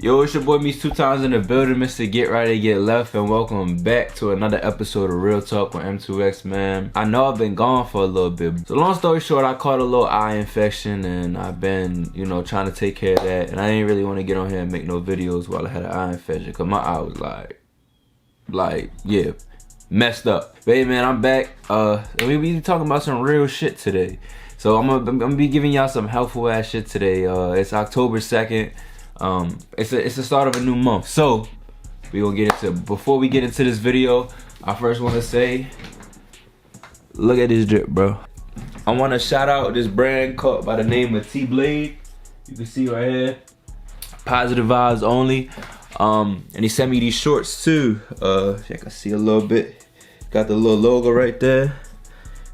Yo, it's your boy Meets 2 times in the building, Mr. Get Right or Get Left, and welcome back to another episode of Real Talk with M2X, man. I know I've been gone for a little bit. So long story short, I caught a little eye infection and I've been, trying to take care of that. And I didn't really want to get on here and make no videos while I had an eye infection because my eye was messed up. But hey, man, I'm back. We be talking about some real shit today. So I'm gonna be giving y'all some helpful ass shit today. It's October 2nd. It's the start of a new month. So we gonna get into, before we get into this video, I first want to say, look at this drip, bro. I want to shout out this brand called by the name of T-Blade. You can see right here, positive vibes only. And he sent me these shorts too. You can see a little bit. Got the little logo right there,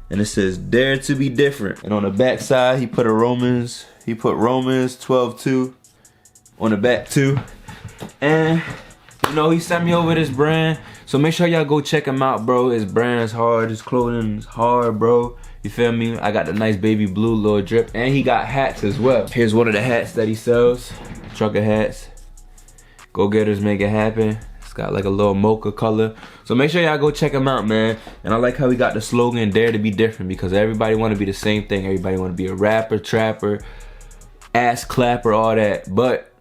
and it says "Dare to be different." And on the back side, he put Romans 12:2 on the back too. And he sent me over this brand, so make sure y'all go check him out, bro. His brand is hard, his clothing is hard, bro. You feel me? I got the nice baby blue little drip, and he got hats as well. Here's one of the hats that he sells, trucker hats. Go getters, make it happen. It's got like a little mocha color, so make sure y'all go check him out, man. And I like how he got the slogan "Dare to be different," because everybody want to be the same thing. Everybody want to be a rapper, trapper, ass clapper, all that, but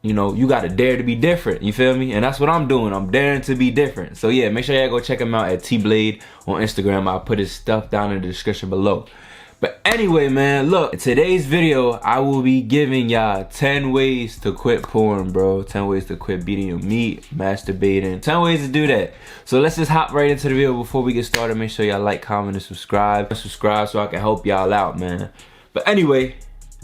you gotta dare to be different, you feel me? And that's what I'm doing. I'm daring to be different. So yeah, make sure y'all go check him out at T-Blade on Instagram. I'll put his stuff down in the description below. But anyway, man, look, in today's video, I will be giving y'all 10 ways to quit porn, bro. 10 ways to quit beating your meat, masturbating, 10 ways to do that. So let's just hop right into the video. Before we get started, make sure y'all like, comment, and subscribe. Subscribe so I can help y'all out, man. But anyway,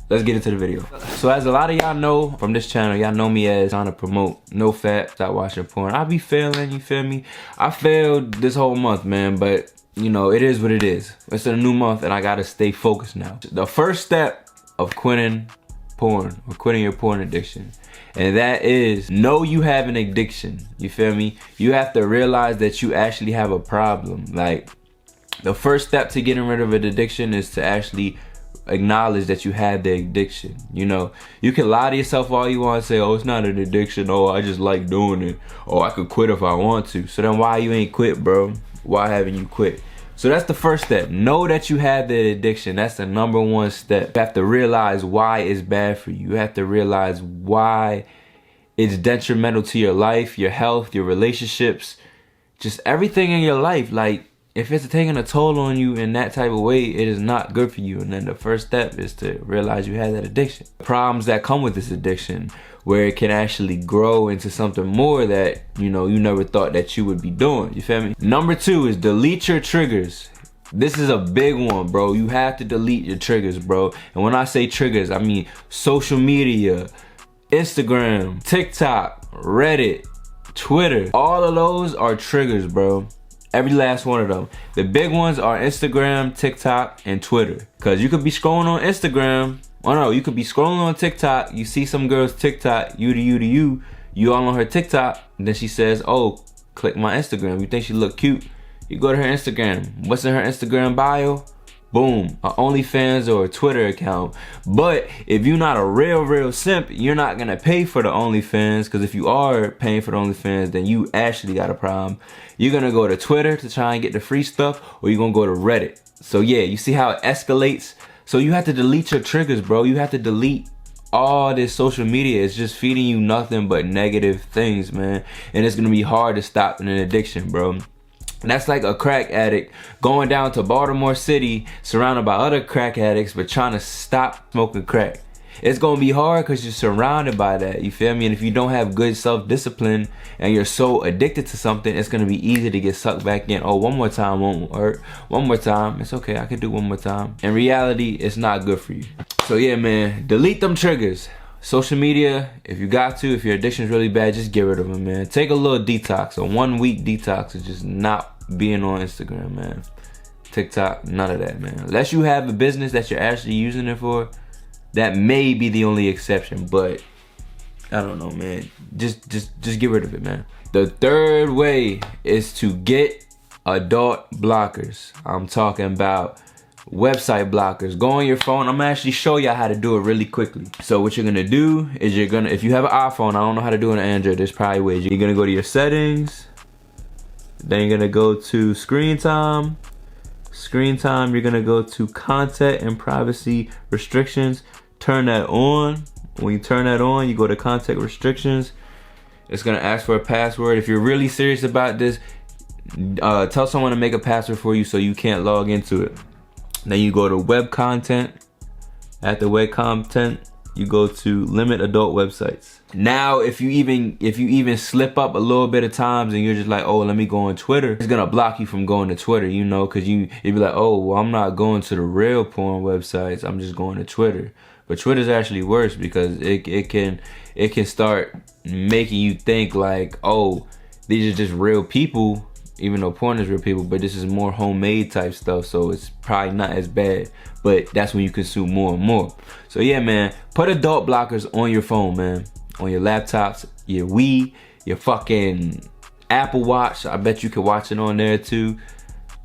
let's get into the video. So as a lot of y'all know from this channel, y'all know me as trying to promote no fat, stop watching porn. I be failing, you feel me? I failed this whole month, man, but it is what it is. It's a new month and I gotta stay focused now. The first step of quitting porn, or quitting your porn addiction, and that is know you have an addiction, you feel me? You have to realize that you actually have a problem. Like, the first step to getting rid of an addiction is to actually acknowledge that you had the addiction. You can lie to yourself all you want and say, oh, it's not an addiction, oh, I just like doing it, oh, I could quit if I want to. So then why you ain't quit, bro? Why haven't you quit? So that's the first step. Know that you have the addiction. That's the number one step. You have to realize why it's bad for you. You have to realize why it's detrimental to your life, your health, your relationships, just everything in your life. Like, if it's taking a toll on you in that type of way, it is not good for you. And then the first step is to realize you had that addiction. Problems that come with this addiction, where it can actually grow into something more that, you never thought that you would be doing. You feel me? Number 2 is delete your triggers. This is a big one, bro. You have to delete your triggers, bro. And when I say triggers, I mean social media, Instagram, TikTok, Reddit, Twitter. All of those are triggers, bro. Every last one of them. The big ones are Instagram, TikTok, and Twitter. Cause you could be scrolling on Instagram. Oh no, you could be scrolling on TikTok. You see some girl's TikTok, you all on her TikTok. And then she says, oh, click my Instagram. You think she look cute? You go to her Instagram. What's in her Instagram bio? Boom, a OnlyFans or a Twitter account. But if you're not a real simp, you're not gonna pay for the OnlyFans, because if you are paying for the OnlyFans, then you actually got a problem. You're gonna go to Twitter to try and get the free stuff, or you're gonna go to Reddit. So yeah, you see how it escalates? So you have to delete your triggers, bro. You have to delete all this social media. It's just feeding you nothing but negative things, man. And it's gonna be hard to stop an addiction, bro. And that's like a crack addict going down to Baltimore City surrounded by other crack addicts but trying to stop smoking crack. It's gonna be hard because you're surrounded by that, you feel me? And if you don't have good self-discipline and you're so addicted to something, it's gonna be easy to get sucked back in. Oh, one more time won't hurt. One more time, it's okay, I can do one more time. In reality, it's not good for you. So yeah, man, delete them triggers. Social media, if you got to, if your addiction is really bad, just get rid of them, man. Take a little detox, a 1-week detox of just not being on Instagram, man. TikTok, none of that, man. Unless you have a business that you're actually using it for, that may be the only exception, but I don't know, man. Just get rid of it, man. The third way is to get adult blockers. I'm talking about website blockers. Go on your phone. I'm gonna actually show y'all how to do it really quickly. So what you're gonna do is if you have an iPhone, I don't know how to do it on Android, there's probably ways. You're gonna go to your settings, then you're gonna go to screen time. Screen time, you're gonna go to content and privacy restrictions. Turn that on. When you turn that on, you go to content restrictions. It's gonna ask for a password. If you're really serious about this, tell someone to make a password for you so you can't log into it. Then you go to web content. After web content, you go to limit adult websites. Now, if you even slip up a little bit of times and you're just like, oh, let me go on Twitter, it's gonna block you from going to Twitter, you know, cause you'd be like, oh, well, I'm not going to the real porn websites, I'm just going to Twitter. But Twitter's actually worse because it can start making you think like, oh, these are just real people, even though porn is real people, but this is more homemade type stuff, so it's probably not as bad. But that's when you consume more and more. So yeah, man, put adult blockers on your phone, man. On your laptops, your Wii, your fucking Apple Watch. I bet you could watch it on there too.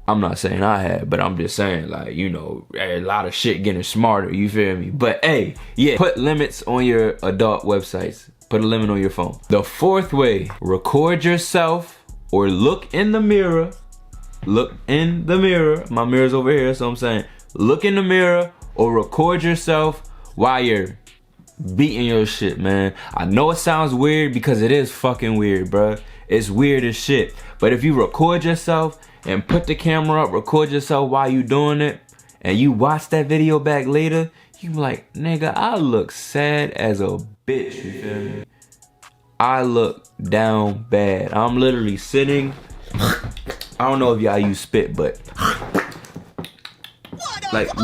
I'm not saying I had, but I'm just saying, like, you know, a lot of shit getting smarter, you feel me? But hey, yeah, put limits on your adult websites. Put a limit on your phone. The fourth way, record yourself or look in the mirror. Look in the mirror. My mirror's over here, so I'm saying look in the mirror or record yourself while you're beating your shit, man. I know it sounds weird because it is fucking weird, bruh. It's weird as shit. But if you record yourself and put the camera up, record yourself while you doing it, and you watch that video back later, you be like, nigga, I look sad as a bitch, you feel me? I look down bad. I'm literally sitting, I don't know if y'all use spit, but like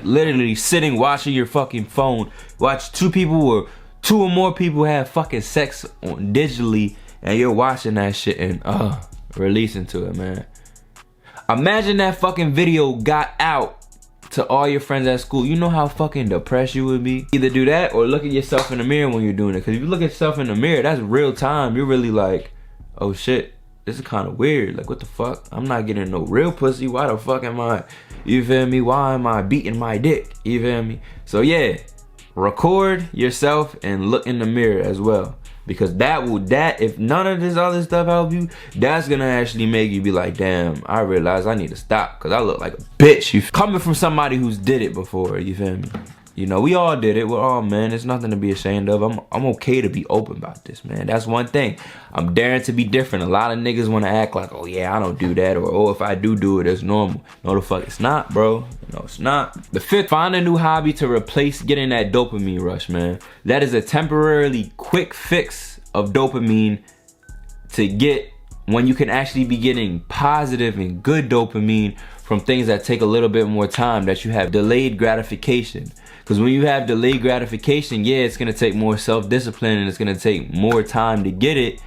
literally sitting watching your fucking phone, watch two or more people have fucking sex on digitally, and you're watching that shit and releasing to it, man. Imagine that fucking video got out to all your friends at school. You know how fucking depressed you would be? Either do that or look at yourself in the mirror when you're doing it. Cause if you look at yourself in the mirror, that's real time. You're really like, oh shit, this is kind of weird. Like, what the fuck? I'm not getting no real pussy. Why the fuck am I, you feel me? Why am I beating my dick? You feel me? So yeah, record yourself and look in the mirror as well. Because if none of this other stuff help you, that's gonna actually make you be like, damn, I realize I need to stop because I look like a bitch. Coming from somebody who's did it before, you feel me? You know, we all did it. We're all men. It's nothing to be ashamed of. I'm okay to be open about this, man. That's one thing. I'm daring to be different. A lot of niggas want to act like, oh yeah, I don't do that, or oh, if I do it, it's normal. No, the fuck, it's not, bro. No, it's not. The fifth, find a new hobby to replace getting that dopamine rush, man. That is a temporarily quick fix of dopamine to get when you can actually be getting positive and good dopamine from things that take a little bit more time, that you have delayed gratification. Because when you have delayed gratification, yeah, it's gonna take more self-discipline and it's gonna take more time to get it.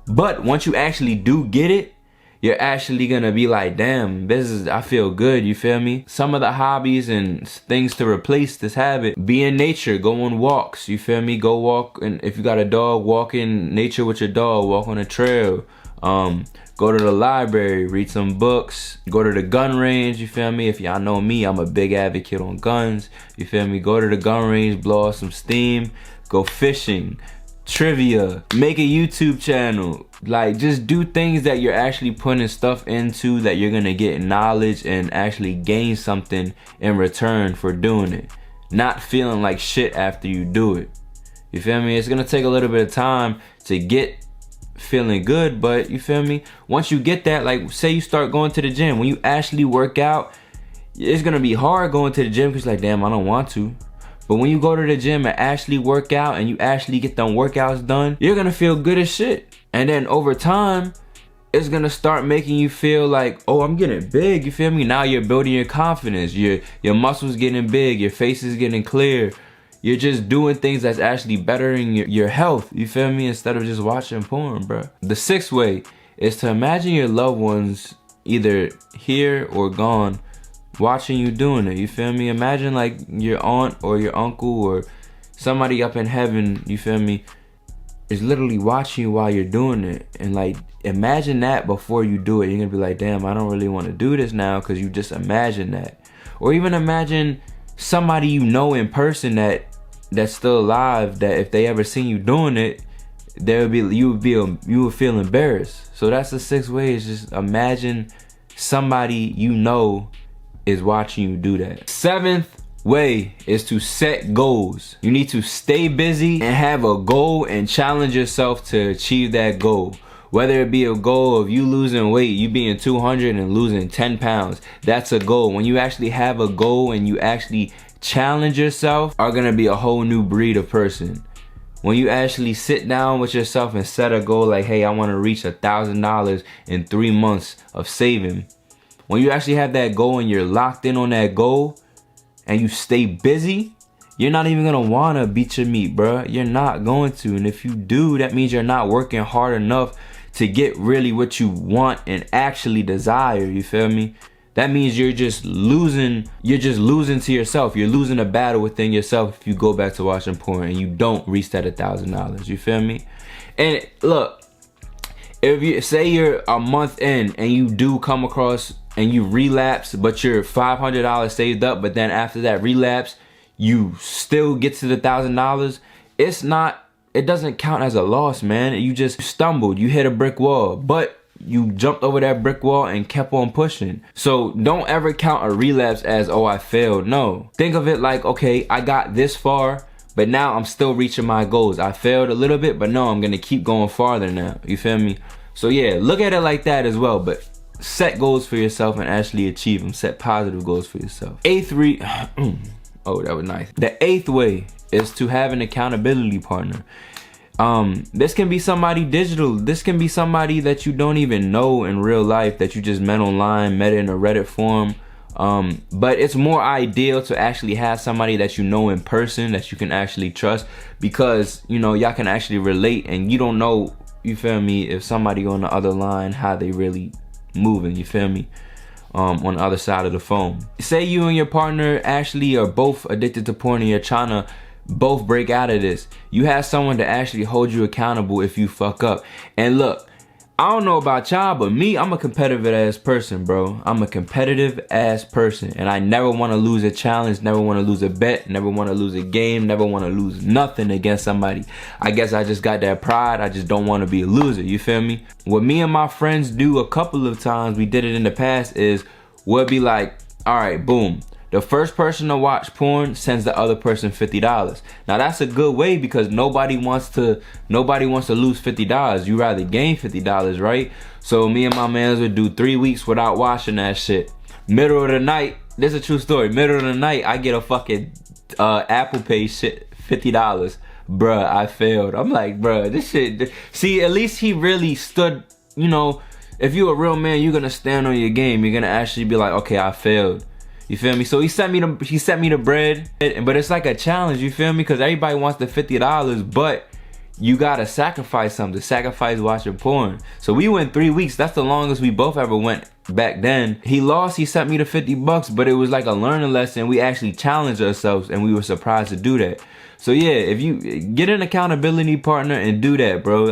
But once you actually do get it, you're actually gonna be like, damn, I feel good, you feel me? Some of the hobbies and things to replace this habit, be in nature, go on walks, you feel me? Go walk, and if you got a dog, walk in nature with your dog, walk on a trail. Go to the library, read some books, go to the gun range, you feel me? If y'all know me, I'm a big advocate on guns, you feel me? Go to the gun range, blow off some steam, go fishing, trivia, make a YouTube channel. Like, just do things that you're actually putting stuff into that you're gonna get knowledge and actually gain something in return for doing it. Not feeling like shit after you do it. You feel me? It's gonna take a little bit of time to get feeling good, but you feel me? Once you get that, like say you start going to the gym, when you actually work out, it's gonna be hard going to the gym because like, damn, I don't want to. But when you go to the gym and actually work out and you actually get them workouts done, you're gonna feel good as shit. And then over time, it's gonna start making you feel like, oh, I'm getting big, you feel me? Now you're building your confidence, your muscles getting big, your face is getting clear. You're just doing things that's actually bettering your health, you feel me? Instead of just watching porn, bro. The sixth way is to imagine your loved ones either here or gone watching you doing it, you feel me? Imagine like your aunt or your uncle or somebody up in heaven, you feel me, is literally watching you while you're doing it. And like, imagine that before you do it. You're gonna be like, damn, I don't really want to do this now, because you just imagine that. Or even imagine somebody you know in person that's still alive, that if they ever seen you doing it, you would feel embarrassed. So that's the 6th way, is just imagine somebody you know is watching you do that. 7th way is to set goals. You need to stay busy and have a goal and challenge yourself to achieve that goal. Whether it be a goal of you losing weight, you being 200 and losing 10 pounds, that's a goal. When you actually have a goal and you actually challenge yourself, are gonna be a whole new breed of person. When you actually sit down with yourself and set a goal like, hey, I want to reach $1,000 in 3 months of saving. When you actually have that goal and you're locked in on that goal, and you stay busy, you're not even gonna wanna beat your meat, bruh. You're not going to. And if you do, that means you're not working hard enough to get really what you want and actually desire, you feel me? That means you're just losing to yourself. You're losing a battle within yourself if you go back to watching porn and you don't reach that $1,000, you feel me? And look, if you say you're a month in and you do come across and you relapse, but you're $500 saved up, but then after that relapse, you still get to the $1,000, it doesn't count as a loss, man. You just stumbled, you hit a brick wall, but you jumped over that brick wall and kept on pushing. So don't ever count a relapse as, oh, I failed. No, think of it like, okay, I got this far, but now I'm still reaching my goals. I failed a little bit, but no, I'm gonna keep going farther now, you feel me? So yeah, look at it like that as well, but set goals for yourself and actually achieve them. Set positive goals for yourself. Oh, that was nice. The 8th way is to have an accountability partner. This can be somebody digital. This can be somebody that you don't even know in real life, that you just met online, met in a Reddit forum. But it's more ideal to actually have somebody that you know in person, that you can actually trust, because, you know, y'all can actually relate, and you don't know, you feel me, if somebody on the other line, how they really moving, you feel me, on the other side of the phone. Say you and your partner actually are both addicted to porn and you're trying to both break out of this. You have someone to actually hold you accountable if you fuck up. And look, I don't know about y'all, but me, I'm a competitive ass person, bro. I'm a competitive ass person, and I never want to lose a challenge, never want to lose a bet, never want to lose a game, never want to lose nothing against somebody. I guess I just got that pride. I just don't want to be a loser, you feel me? What me and my friends do a couple of times, we did it in the past, is we'll be like, all right, boom. The first person to watch porn sends the other person $50. Now that's a good way, because nobody wants to lose $50. You rather gain $50, right? So me and my mans would do 3 weeks without watching that shit. Middle of the night, this is a true story. Middle of the night, I get a fucking Apple Pay shit, $50. Bruh, I failed. I'm like, bruh, this shit. See, at least he really stood, you know, if you're a real man, you're gonna stand on your game. You're gonna actually be like, okay, I failed. You feel me? So he sent me the bread, but it's like a challenge, you feel me? Because everybody wants the $50, but you gotta sacrifice something. Sacrifice watching porn. So we went 3 weeks. That's the longest we both ever went back then. He lost, he sent me the $50, but it was like a learning lesson. We actually challenged ourselves, and we were surprised to do that. So yeah, if you get an accountability partner and do that, bro,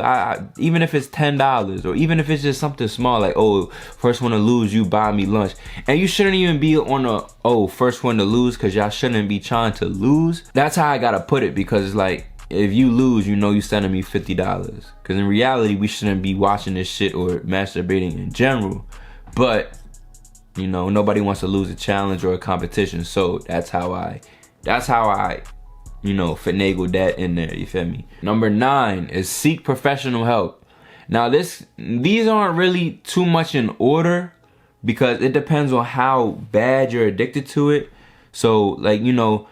even if it's $10, or even if it's just something small, like, oh, first one to lose, you buy me lunch. And you shouldn't even be on a, oh, first one to lose, because y'all shouldn't be trying to lose. That's how I gotta put it, because it's like, if you lose, you know you sending me $50. Because in reality, we shouldn't be watching this shit or masturbating in general. But, you know, nobody wants to lose a challenge or a competition. So that's how I, you know, finagle that in there, you feel me? Number 9 is seek professional help. Now these aren't really too much in order, because it depends on how bad you're addicted to it. So like, you know,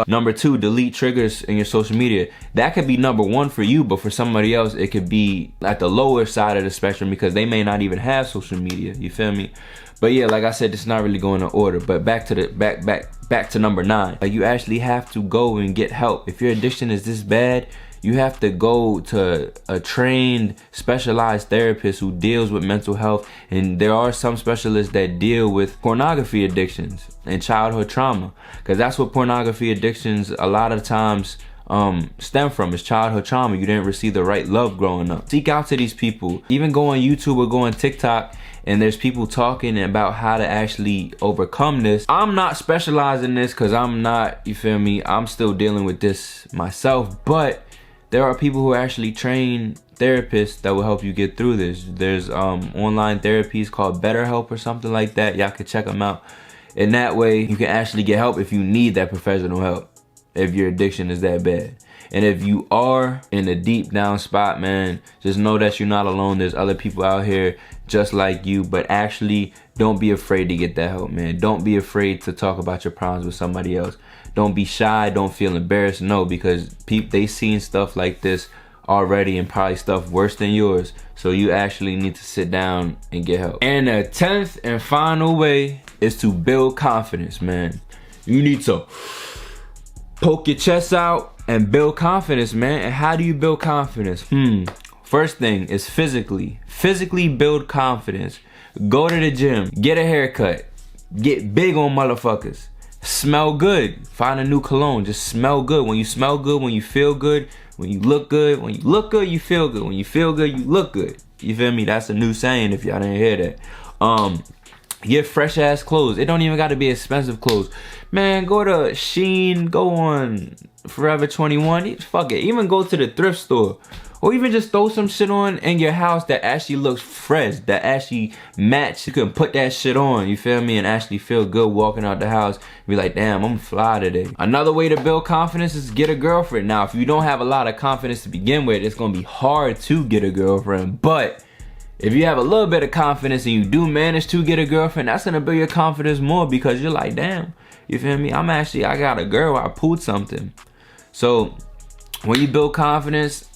number 2, delete triggers in your social media. That could be number 1 for you, but for somebody else, it could be at the lower side of the spectrum, because they may not even have social media, you feel me? But yeah, like I said, it's not really going in order. But back to number 9. Like, you actually have to go and get help. If your addiction is this bad, you have to go to a trained, specialized therapist who deals with mental health. And there are some specialists that deal with pornography addictions and childhood trauma, because that's what pornography addictions a lot of times stem from. It's childhood trauma. You didn't receive the right love growing up. Seek out to these people. Even go on YouTube or go on TikTok, and there's people talking about how to actually overcome this. I'm not specialized in this because I'm not, you feel me, I'm still dealing with this myself, but there are people who actually train therapists that will help you get through this. There's online therapies called BetterHelp or something like that. Y'all can check them out. And that way you can actually get help if you need that professional help, if your addiction is that bad. And if you are in a deep down spot, man, just know that you're not alone. There's other people out here just like you, but actually don't be afraid to get that help, man. Don't be afraid to talk about your problems with somebody else. Don't be shy, don't feel embarrassed. No, because they seen stuff like this already and probably stuff worse than yours. So you actually need to sit down and get help. And the 10th and final way is to build confidence, man. You need to poke your chest out and build confidence, man. And how do you build confidence? First thing is physically build confidence. Go to the gym, get a haircut, get big on motherfuckers. Smell good, find a new cologne, just smell good. When you smell good, when you feel good, when you look good, when you look good, you feel good. When you feel good, you look good. You feel me? That's a new saying if y'all didn't hear that. Get fresh ass clothes. It don't even gotta be expensive clothes. Man, go to Shein, go on Forever 21, fuck it. Even go to the thrift store. Or even just throw some shit on in your house that actually looks fresh, that actually match. You can put that shit on, you feel me, and actually feel good walking out the house. Be like, damn, I'm fly today. Another way to build confidence is get a girlfriend. Now, if you don't have a lot of confidence to begin with, it's gonna be hard to get a girlfriend. But if you have a little bit of confidence and you do manage to get a girlfriend, that's gonna build your confidence more because you're like, damn, you feel me? I got a girl, I pulled something. So when you build confidence,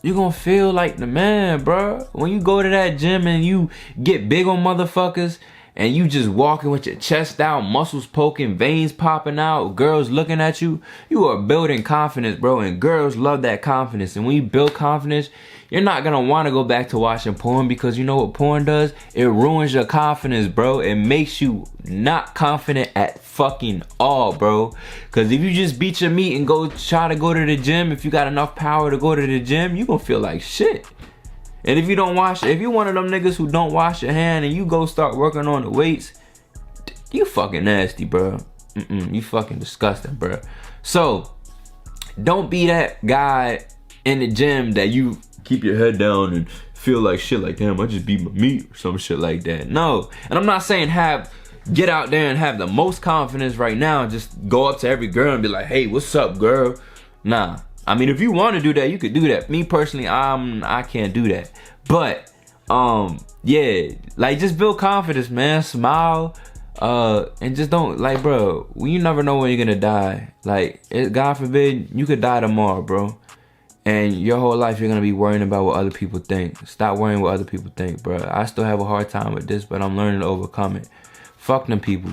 you're gonna feel like the man, bro. When you go to that gym and you get big on motherfuckers and you just walking with your chest out, muscles poking, veins popping out, girls looking at you, you are building confidence, bro. And girls love that confidence. And when you build confidence, you're not gonna wanna go back to watching porn because you know what porn does? It ruins your confidence, bro. It makes you not confident at fucking all, bro. Cause if you just beat your meat and go try to go to the gym, if you got enough power to go to the gym, you gonna feel like shit. And if you don't wash, if you one of them niggas who don't wash your hand and you go start working on the weights, you fucking nasty, bro. You fucking disgusting, bro. So don't be that guy in the gym that you keep your head down and feel like shit, like damn, I just beat my meat or some shit like that. No. And I'm not saying get out there and have the most confidence right now and just go up to every girl and be like, hey, what's up, girl? Nah. I mean, if you want to do that, you could do that. Me personally, I can't do that. But yeah, like just build confidence, man. Smile, and just don't, like, bro, you never know when you're gonna die. Like, God forbid, you could die tomorrow, bro. And your whole life you're gonna be worrying about what other people think. Stop worrying what other people think, bro. I still have a hard time with this, but I'm learning to overcome it. Fuck them people.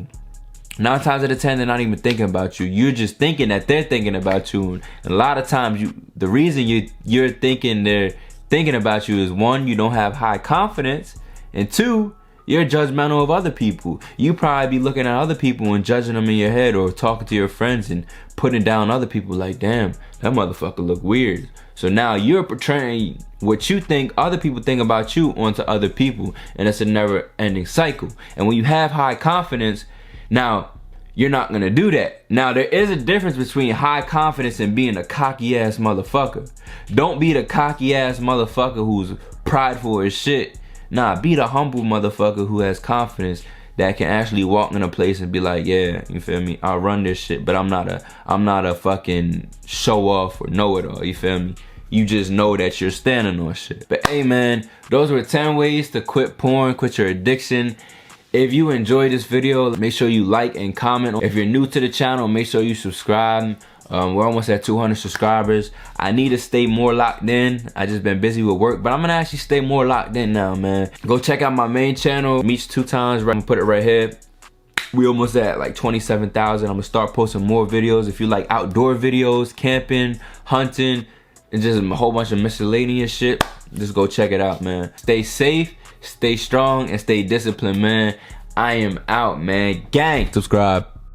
9 times out of 10, they're not even thinking about you. You're just thinking that they're thinking about you. And a lot of times, the reason you're thinking they're thinking about you is 1, you don't have high confidence, and 2, you're judgmental of other people. You probably be looking at other people and judging them in your head, or talking to your friends and putting down other people like, damn, that motherfucker look weird. So now you're portraying what you think other people think about you onto other people, and it's a never-ending cycle. And when you have high confidence, now, you're not gonna do that. Now, there is a difference between high confidence and being a cocky ass motherfucker. Don't be the cocky ass motherfucker who's prideful as shit. Nah, be the humble motherfucker who has confidence that can actually walk in a place and be like, yeah, you feel me? I'll run this shit, but I'm not a fucking show off or know it all, you feel me? You just know that you're standing on shit. But hey, man, those were 10 ways to quit porn, quit your addiction. If you enjoyed this video, make sure you like and comment. If you're new to the channel, make sure you subscribe. We're almost at 200 subscribers. I need to stay more locked in. I just been busy with work, but I'm gonna actually stay more locked in now, man. Go check out my main channel, Meets 2 times. I'm gonna put it right here. We almost at like 27,000. I'm gonna start posting more videos. If you like outdoor videos, camping, hunting, and just a whole bunch of miscellaneous shit, just go check it out, man. Stay safe, stay strong, and stay disciplined, man. I am out, man. Gang. Subscribe.